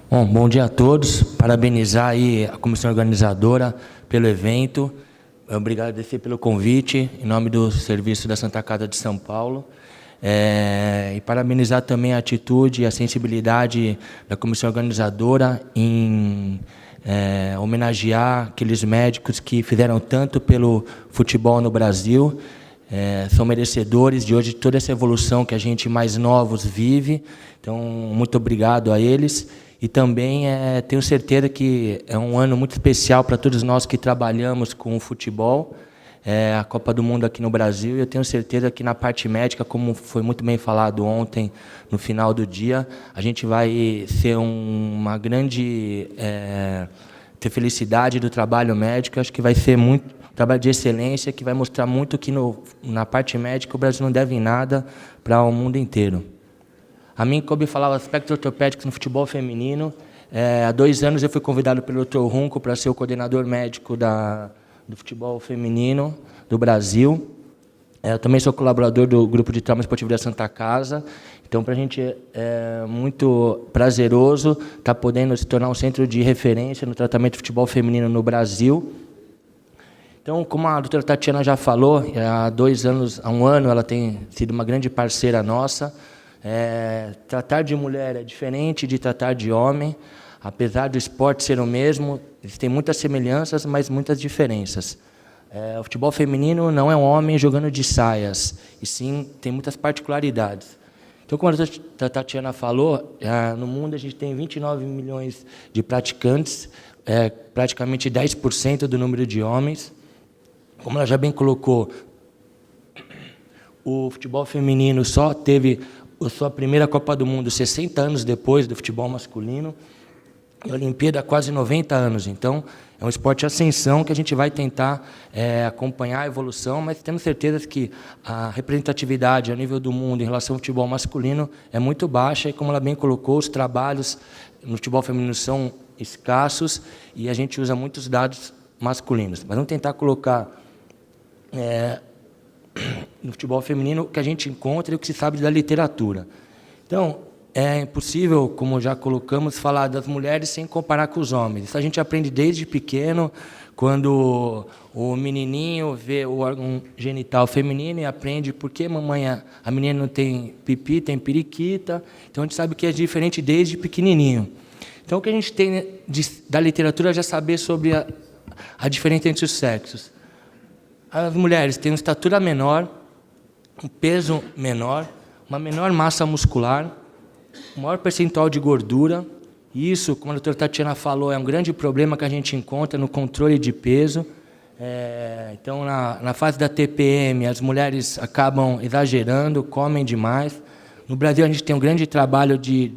Bom dia a todos. Parabenizar aí a comissão organizadora pelo evento. Obrigado agradecer pelo convite, em nome do serviço da Santa Casa de São Paulo. E parabenizar também a atitude e a sensibilidade da comissão organizadora em homenagear aqueles médicos que fizeram tanto pelo futebol no Brasil. São merecedores de hoje toda essa evolução que a gente mais novos vive. Então, muito obrigado a eles. E também tenho certeza que é um ano muito especial para todos nós que trabalhamos com o futebol. A Copa do Mundo aqui no Brasil, e eu tenho certeza que na parte médica, como foi muito bem falado ontem, no final do dia, a gente vai ser uma grande ter felicidade do trabalho médico. Acho que vai ser muito trabalho de excelência, que vai mostrar muito que na parte médica o Brasil não deve nada para o mundo inteiro. A mim coube falar aspectos ortopédicos no futebol feminino. Há 2 anos eu fui convidado pelo Dr. Runco para ser o coordenador médico do futebol feminino do Brasil. Eu também sou colaborador do Grupo de Trauma Esportivo da Santa Casa. Então, para a gente é muito prazeroso estar podendo se tornar um centro de referência no tratamento de futebol feminino no Brasil. Então, como a doutora Tatiana já falou, há um ano, ela tem sido uma grande parceira nossa. Tratar de mulher é diferente de tratar de homem. Apesar do esporte ser o mesmo, existem muitas semelhanças, mas muitas diferenças. O futebol feminino não é um homem jogando de saias, e sim tem muitas particularidades. Então, como a doutora Tatiana falou, no mundo a gente tem 29 milhões de praticantes, praticamente 10% do número de homens. Como ela já bem colocou, o futebol feminino só teve a sua primeira Copa do Mundo 60 anos depois do futebol masculino, e a Olimpíada há quase 90 anos. Então, é um esporte de ascensão que a gente vai tentar acompanhar a evolução, mas temos certeza que a representatividade a nível do mundo em relação ao futebol masculino é muito baixa, e como ela bem colocou, os trabalhos no futebol feminino são escassos e a gente usa muitos dados masculinos. Mas vamos tentar colocar no futebol feminino o que a gente encontra e o que se sabe da literatura. Então, é impossível, como já colocamos, falar das mulheres sem comparar com os homens. Isso a gente aprende desde pequeno, quando o menininho vê o órgão genital feminino e aprende por que a menina não tem pipi, tem periquita. Então, a gente sabe que é diferente desde pequenininho. Então, o que a gente tem da literatura é já saber sobre a diferença entre os sexos. As mulheres têm uma estatura menor, um peso menor, uma menor massa muscular, um maior percentual de gordura. E isso, como a doutora Tatiana falou, é um grande problema que a gente encontra no controle de peso. Então, na fase da TPM, as mulheres acabam exagerando, comem demais. No Brasil, a gente tem um grande trabalho de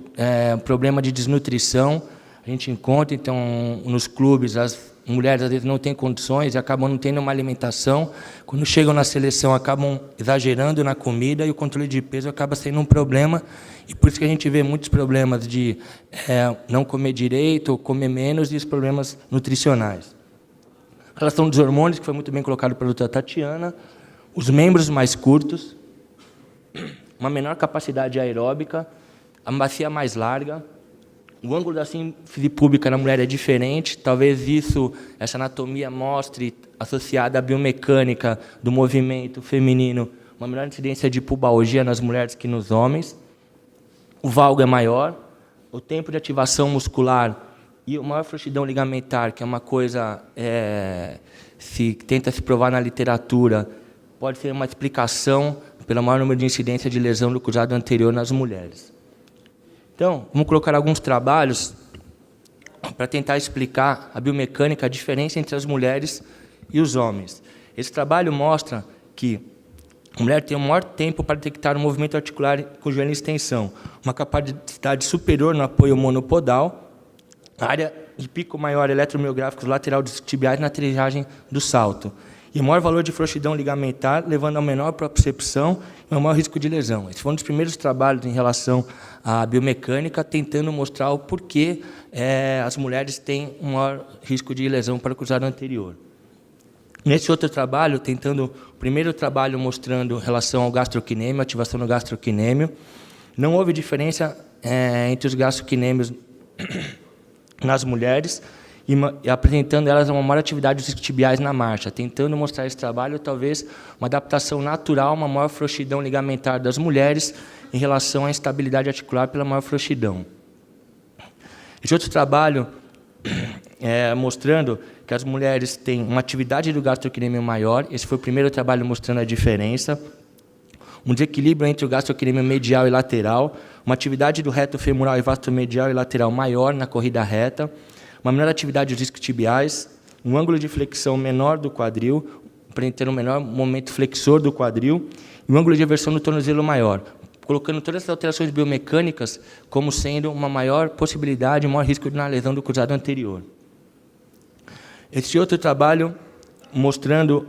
problema de desnutrição. A gente encontra, então, nos clubes, as mulheres às vezes não têm condições e acabam não tendo uma alimentação. Quando chegam na seleção, acabam exagerando na comida e o controle de peso acaba sendo um problema. E por isso que a gente vê muitos problemas de não comer direito ou comer menos, e os problemas nutricionais. A relação dos hormônios, que foi muito bem colocado pela doutora Tatiana, os membros mais curtos, uma menor capacidade aeróbica, a bacia mais larga. O ângulo da síntese púbica na mulher é diferente. Talvez essa anatomia mostre, associada à biomecânica do movimento feminino, uma menor incidência de pubalgia nas mulheres que nos homens. O valgo é maior. O tempo de ativação muscular e a maior frouxidão ligamentar, que é uma coisa tenta se provar na literatura, pode ser uma explicação pelo maior número de incidência de lesão do cruzado anterior nas mulheres. Então, vamos colocar alguns trabalhos para tentar explicar a biomecânica, a diferença entre as mulheres e os homens. Esse trabalho mostra que a mulher tem o maior tempo para detectar o movimento articular com o joelho em extensão, uma capacidade superior no apoio monopodal, área de pico maior eletromiográficos lateral dos tibiais na triagem do salto, e o maior valor de frouxidão ligamentar, levando a menor propriocepção e ao maior risco de lesão. Esse foi um dos primeiros trabalhos em relação à biomecânica, tentando mostrar o porquê as mulheres têm um maior risco de lesão para o cruzado anterior. Nesse outro trabalho, o primeiro trabalho mostrando relação ao gastrocnêmio, ativação do gastrocnêmio, não houve diferença entre os gastrocnêmios nas mulheres e apresentando elas uma maior atividade dos isquiotibiais na marcha, tentando mostrar esse trabalho, talvez, uma adaptação natural, uma maior frouxidão ligamentar das mulheres em relação à instabilidade articular pela maior frouxidão. Esse outro trabalho mostrando que as mulheres têm uma atividade do gastrocnêmio maior, esse foi o primeiro trabalho mostrando a diferença, um desequilíbrio entre o gastrocnêmio medial e lateral, uma atividade do reto femoral e vasto medial e lateral maior na corrida reta, uma menor atividade dos isquiotibiais, um ângulo de flexão menor do quadril, para ter um menor momento flexor do quadril, e um ângulo de aversão do tornozelo maior, colocando todas essas alterações biomecânicas como sendo uma maior possibilidade, um maior risco de uma lesão do cruzado anterior. Esse outro trabalho, mostrando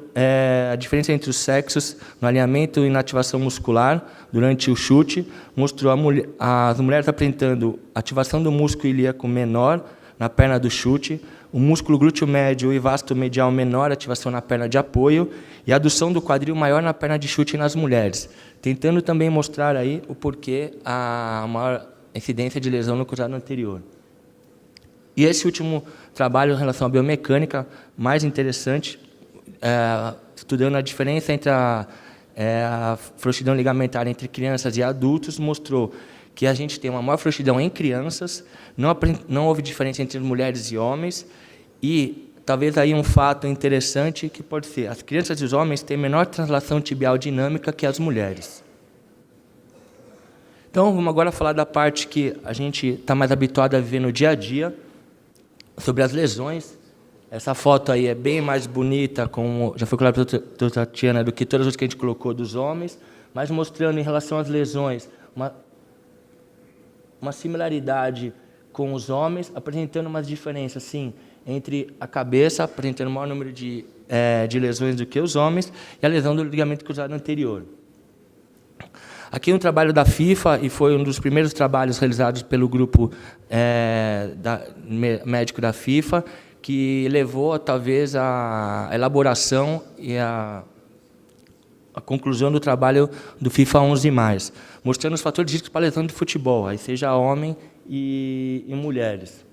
a diferença entre os sexos no alinhamento e na ativação muscular durante o chute, mostrou as mulheres apresentando ativação do músculo ilíaco menor na perna do chute, o músculo glúteo médio e vasto medial menor, ativação na perna de apoio, e a adução do quadril maior na perna de chute nas mulheres, tentando também mostrar aí o porquê a maior incidência de lesão no cruzado anterior. E esse último trabalho em relação à biomecânica, mais interessante, estudando a diferença entre a frouxidão ligamentar entre crianças e adultos, mostrou que a gente tem uma maior frouxidão em crianças, não houve diferença entre mulheres e homens, e talvez aí um fato interessante que pode ser, as crianças e os homens têm menor translação tibial dinâmica que as mulheres. Então, vamos agora falar da parte que a gente está mais habituado a viver no dia a dia, sobre as lesões. Essa foto aí é bem mais bonita, como já foi colocado pela Tatiana, do que todas as que a gente colocou dos homens, mas mostrando em relação às lesões uma similaridade com os homens, apresentando umas diferenças, sim, entre a cabeça, apresentando o maior número de lesões do que os homens, e a lesão do ligamento cruzado anterior. Aqui um trabalho da FIFA, e foi um dos primeiros trabalhos realizados pelo grupo médico da FIFA, que levou, talvez, a elaboração e a conclusão do trabalho do FIFA 11+, mostrando os fatores de risco para lesão de futebol, aí seja homem e mulheres.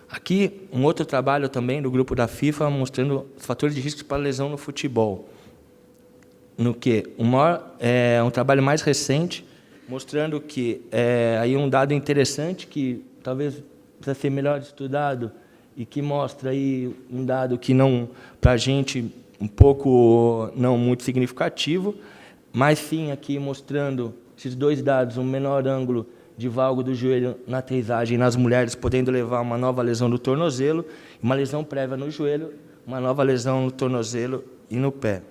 Aqui, um outro trabalho também do grupo da FIFA, mostrando os fatores de risco para lesão no futebol. No que um trabalho mais recente, mostrando que aí um dado interessante que talvez precisa ser melhor estudado e que mostra aí um dado que não, para a gente, um pouco não muito significativo, mas sim aqui mostrando esses dois dados, um menor ângulo de valgo do joelho na aterrissagem nas mulheres, podendo levar a uma nova lesão do tornozelo, uma lesão prévia no joelho, uma nova lesão no tornozelo e no pé.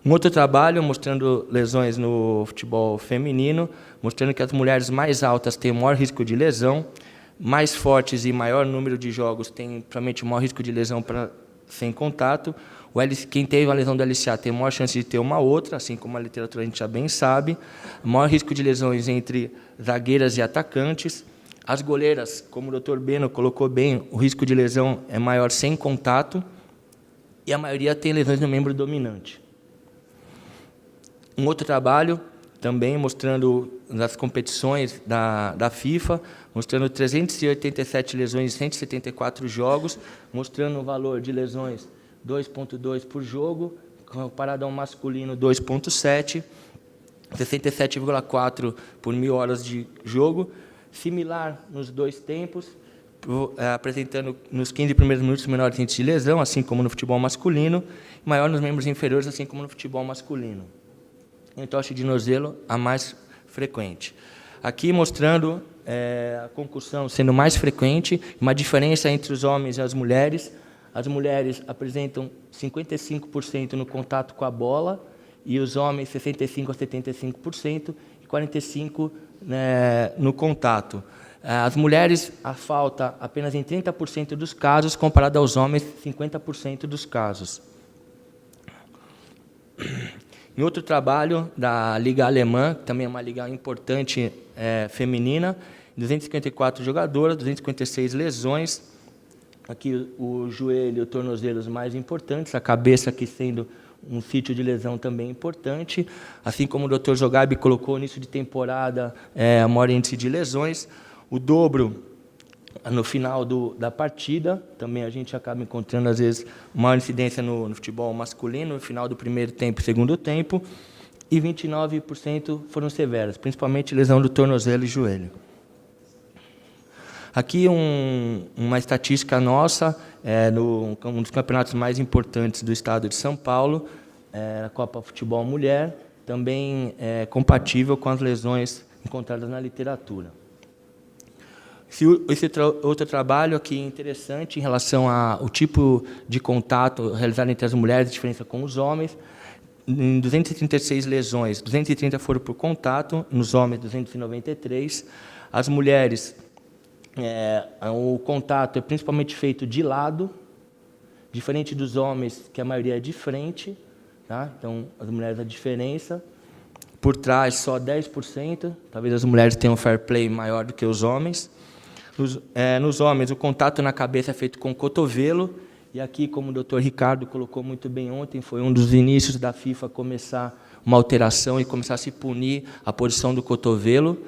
Um outro trabalho mostrando lesões no futebol feminino, mostrando que as mulheres mais altas têm maior risco de lesão, mais fortes e maior número de jogos têm, provavelmente, maior risco de lesão sem contato. Quem teve a lesão do LCA tem maior chance de ter uma outra, assim como a literatura a gente já bem sabe. Maior risco de lesões entre zagueiras e atacantes. As goleiras, como o Dr. Beno colocou bem, o risco de lesão é maior sem contato, e a maioria tem lesões no membro dominante. Um outro trabalho, também mostrando nas competições da FIFA, mostrando 387 lesões em 174 jogos, mostrando o valor de lesões 2,2 por jogo, comparado ao masculino 2,7, 67,4 por 1.000 horas de jogo, similar nos dois tempos, apresentando nos 15 primeiros minutos menor índice de lesão, assim como no futebol masculino, e maior nos membros inferiores, assim como no futebol masculino. Entorse de tornozelo, a mais frequente. Aqui mostrando a concussão sendo mais frequente, uma diferença entre os homens e as mulheres. As mulheres apresentam 55% no contato com a bola, e os homens 65% a 75%, e 45% no contato. As mulheres, a falta apenas em 30% dos casos, comparado aos homens, 50% dos casos. Em outro trabalho da Liga Alemã, que também é uma liga importante feminina, 254 jogadoras, 256 lesões. Aqui o joelho e o tornozelo os mais importantes, a cabeça aqui sendo um sítio de lesão também importante. Assim como o Dr. Jogabi colocou, início de temporada, o maior índice de lesões. O dobro no final da partida, também a gente acaba encontrando, às vezes, maior incidência no futebol masculino, no final do primeiro tempo e segundo tempo, e 29% foram severas, principalmente lesão do tornozelo e joelho. Aqui uma estatística nossa, um dos campeonatos mais importantes do estado de São Paulo, a Copa Futebol Mulher, também é compatível com as lesões encontradas na literatura. Esse outro trabalho aqui interessante em relação ao tipo de contato realizado entre as mulheres, a diferença com os homens. Em 236 lesões, 230 foram por contato, nos homens 293. As mulheres, o contato é principalmente feito de lado, diferente dos homens, que a maioria é de frente. Tá? Então, as mulheres, a diferença. Por trás, só 10%. Talvez as mulheres tenham um fair play maior do que os homens. Nos homens, o contato na cabeça é feito com o cotovelo. E aqui, como o Dr. Ricardo colocou muito bem ontem, foi um dos inícios da FIFA começar uma alteração e começar a se punir a posição do cotovelo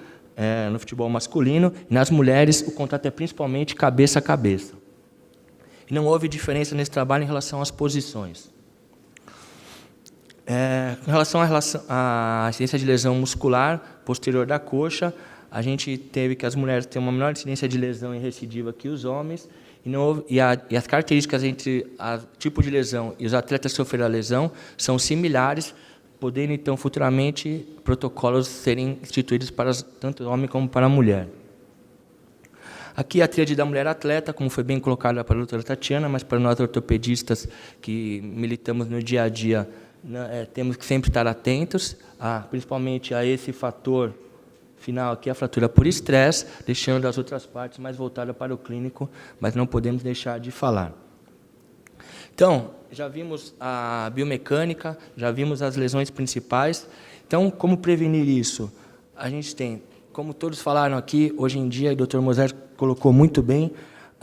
no futebol masculino. E nas mulheres, o contato é principalmente cabeça a cabeça. E não houve diferença nesse trabalho em relação às posições. Em relação à incidência de lesão muscular posterior da coxa, a gente teve que as mulheres têm uma menor incidência de lesão e recidiva que os homens, e as características entre o tipo de lesão e os atletas que sofreram a lesão são similares, podendo, então, futuramente, protocolos serem instituídos para tanto homem como para a mulher. Aqui a tríade da mulher atleta, como foi bem colocada pela doutora Tatiana, mas para nós ortopedistas que militamos no dia a dia, temos que sempre estar atentos, principalmente a esse fator final, aqui a fratura por estresse, deixando as outras partes mais voltadas para o clínico, mas não podemos deixar de falar. Então, já vimos a biomecânica, já vimos as lesões principais. Então, como prevenir isso? A gente tem, como todos falaram aqui, hoje em dia, o Dr. Moser colocou muito bem,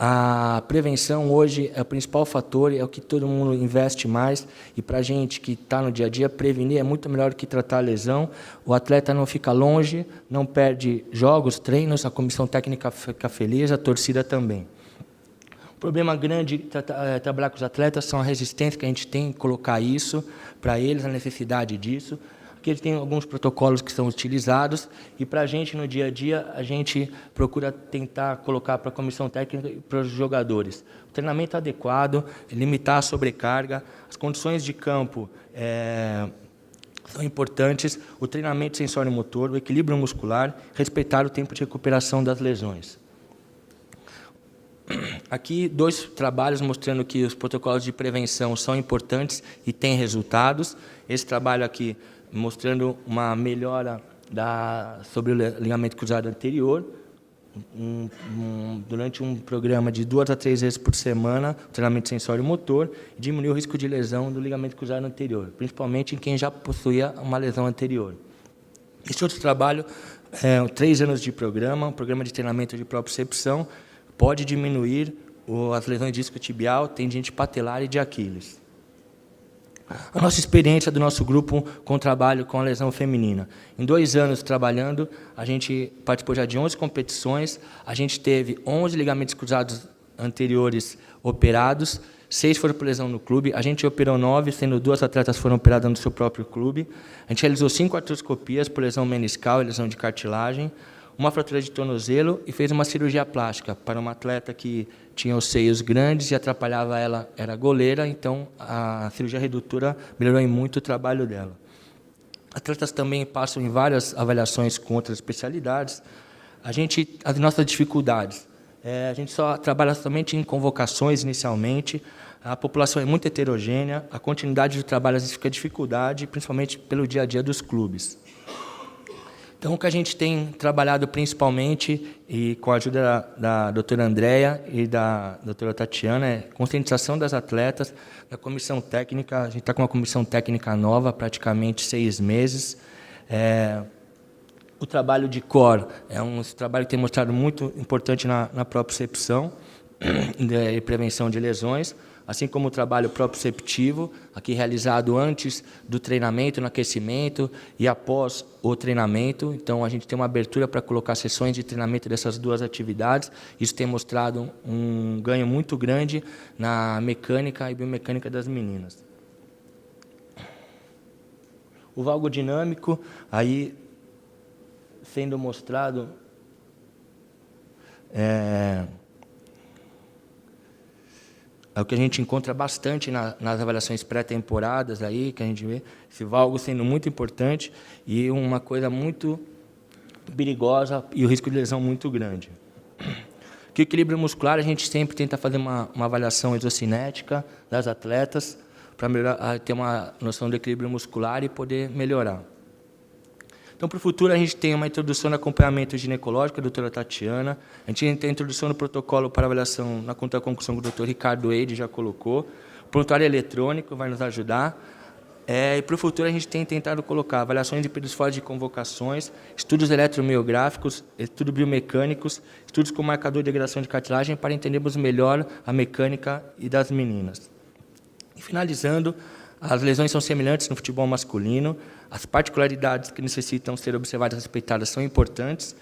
a prevenção hoje é o principal fator, é o que todo mundo investe mais, e para a gente que está no dia a dia, prevenir é muito melhor do que tratar a lesão. O atleta não fica longe, não perde jogos, treinos, a comissão técnica fica feliz, a torcida também. O problema grande de trabalhar com os atletas são a resistência que a gente tem em colocar isso para eles, a necessidade disso. Aqui eles têm alguns protocolos que são utilizados, e para a gente, no dia a dia, a gente procura tentar colocar para a comissão técnica e para os jogadores. O treinamento adequado, limitar a sobrecarga, as condições de campo são importantes, o treinamento sensório-motor, o equilíbrio muscular, respeitar o tempo de recuperação das lesões. Aqui, 2 trabalhos mostrando que os protocolos de prevenção são importantes e têm resultados. Esse trabalho aqui mostrando uma melhora sobre o ligamento cruzado anterior, durante um programa de 2 a 3 vezes por semana, treinamento sensório-motor, diminuiu o risco de lesão do ligamento cruzado anterior, principalmente em quem já possuía uma lesão anterior. Esse outro trabalho, 3 anos de programa, um programa de treinamento de propriocepção, pode diminuir as lesões de disco tibial, tendinite patelar e de Aquiles. A nossa experiência do nosso grupo com o trabalho com a lesão feminina. Em 2 anos trabalhando, a gente participou já de 11 competições, a gente teve 11 ligamentos cruzados anteriores operados, 6 foram por lesão no clube, a gente operou 9, sendo 2 atletas foram operadas no seu próprio clube. A gente realizou 5 artroscopias por lesão meniscal e lesão de cartilagem, uma fratura de tornozelo e fez uma cirurgia plástica para uma atleta que tinha os seios grandes e atrapalhava ela, era goleira, então a cirurgia redutora melhorou em muito o trabalho dela. Atletas também passam em várias avaliações com outras especialidades. As nossas dificuldades, a gente só trabalha somente em convocações inicialmente, a população é muito heterogênea, a continuidade do trabalho às vezes fica dificuldade, principalmente pelo dia a dia dos clubes. Então, o que a gente tem trabalhado principalmente, e com a ajuda da doutora Andréia e da doutora Tatiana, é conscientização das atletas, da comissão técnica. A gente está com uma comissão técnica nova, praticamente 6 meses. O trabalho de core é um trabalho que tem mostrado muito importante na propriocepção e prevenção de lesões. assim como o trabalho proprioceptivo, aqui realizado antes do treinamento, no aquecimento e após o treinamento. Então, a gente tem uma abertura para colocar sessões de treinamento dessas duas atividades. Isso tem mostrado um ganho muito grande na mecânica e biomecânica das meninas. O valgo dinâmico, aí sendo mostrado... É o que a gente encontra bastante nas avaliações pré-temporadas, aí, que a gente vê esse valgo sendo muito importante e uma coisa muito perigosa e o risco de lesão muito grande. Que o equilíbrio muscular, a gente sempre tenta fazer uma avaliação isocinética das atletas para ter uma noção do equilíbrio muscular e poder melhorar. Então, para o futuro, a gente tem uma introdução no acompanhamento ginecológico, a doutora Tatiana. A gente tem a introdução no protocolo para avaliação na conta concussão que o doutor Ricardo Eide já colocou. O prontuário eletrônico vai nos ajudar. E para o futuro, a gente tem tentado colocar avaliações de períodos fora de convocações, estudos eletromiográficos, estudos biomecânicos, estudos com marcador de degradação de cartilagem para entendermos melhor a mecânica e das meninas. E finalizando, as lesões são semelhantes no futebol masculino, as particularidades que necessitam ser observadas e respeitadas são importantes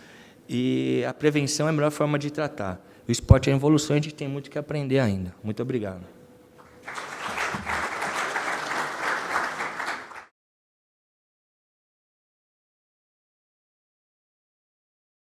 e a prevenção é a melhor forma de tratar. O esporte é a evolução e a gente tem muito que aprender ainda. Muito obrigado.